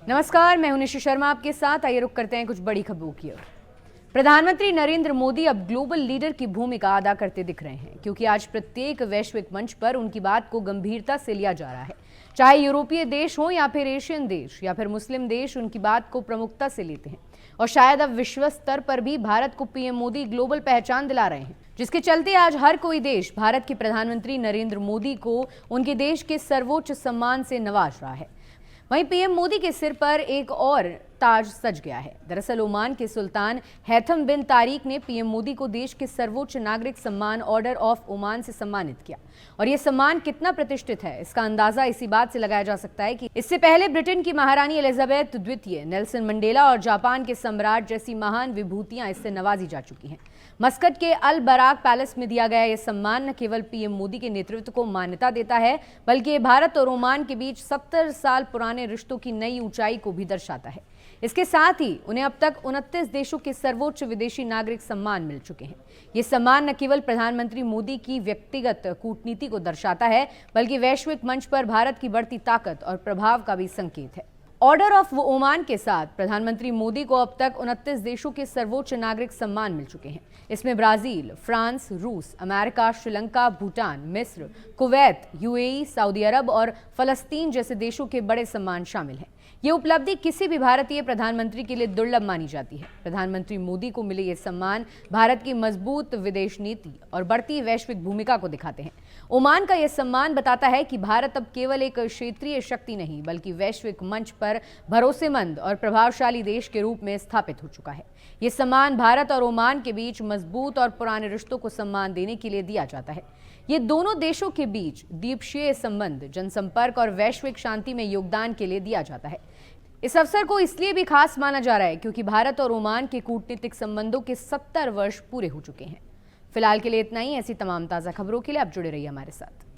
नमस्कार, मैं हूं निशि शर्मा आपके साथ। आइए रुक करते हैं कुछ बड़ी खबरों की ओर। प्रधानमंत्री नरेंद्र मोदी अब ग्लोबल लीडर की भूमिका अदा करते दिख रहे हैं, क्योंकि आज प्रत्येक वैश्विक मंच पर उनकी बात को गंभीरता से लिया जा रहा है। चाहे यूरोपीय देश हो या फिर एशियन देश या फिर मुस्लिम देश, उनकी बात को प्रमुखता से लेते हैं। और शायद अब विश्व स्तर पर भी भारत को पीएम मोदी ग्लोबल पहचान दिला रहे हैं, जिसके चलते आज हर कोई देश भारत के प्रधानमंत्री नरेंद्र मोदी को उनके देश के सर्वोच्च सम्मान से नवाज रहा है। वहीं पीएम मोदी के सिर पर एक और ताज सज गया है। दरअसल ओमान के सुल्तान हैथम बिन तारिक ने पीएम मोदी को देश के सर्वोच्च नागरिक सम्मान ऑर्डर ऑफ ओमान से सम्मानित किया। और यह सम्मान कितना प्रतिष्ठित है, इसका अंदाजा इसी बात से लगाया जा सकता है कि इससे पहले ब्रिटेन की महारानी एलिजाबेथ द्वितीय, नेल्सन मंडेला और जापान के सम्राट जैसी महान विभूतियां इससे नवाजी जा चुकी हैं। मस्कट के अल बराक पैलेस में दिया गया यह सम्मान न केवल पीएम मोदी के नेतृत्व को मान्यता देता है, बल्कि भारत और ओमान के बीच 70 साल पुराने रिश्तों की नई ऊंचाई को भी दर्शाता है। इसके साथ ही उन्हें अब तक 29 देशों के सर्वोच्च विदेशी नागरिक सम्मान मिल चुके हैं। ये सम्मान न केवल प्रधानमंत्री मोदी की व्यक्तिगत कूटनीति को दर्शाता है, बल्कि वैश्विक मंच पर भारत की बढ़ती ताकत और प्रभाव का भी संकेत है। ऑर्डर ऑफ ओमान के साथ प्रधानमंत्री मोदी को अब तक 29 देशों के सर्वोच्च नागरिक सम्मान मिल चुके हैं। इसमें ब्राजील, फ्रांस, रूस, अमेरिका, श्रीलंका, भूटान, मिस्र, कुवैत, यूएई, सऊदी अरब और फलस्तीन जैसे देशों के बड़े सम्मान शामिल हैं। ये उपलब्धि किसी भी भारतीय प्रधानमंत्री के लिए दुर्लभ मानी जाती है। प्रधानमंत्री मोदी को मिले ये सम्मान भारत की मजबूत विदेश नीति और बढ़ती वैश्विक भूमिका को दिखाते हैं। ओमान का यह सम्मान बताता है कि भारत अब केवल एक क्षेत्रीय शक्ति नहीं, बल्कि वैश्विक मंच पर भरोसेमंद और प्रभावशाली देश के रूप में स्थापित हो चुका है। ये सम्मान भारत और ओमान के बीच मजबूत और पुराने रिश्तों को सम्मान देने के लिए दिया जाता है। ये दोनों देशों के बीच द्वीपक्षीय संबंध, जनसंपर्क और वैश्विक शांति में योगदान के लिए दिया जाता है। इस अवसर को इसलिए भी खास माना जा रहा है क्योंकि भारत और ओमान के कूटनीतिक संबंधों के 70 वर्ष पूरे हो चुके हैं। फिलहाल के लिए इतना ही। ऐसी तमाम ताज़ा खबरों के लिए आप जुड़े रहिए हमारे साथ।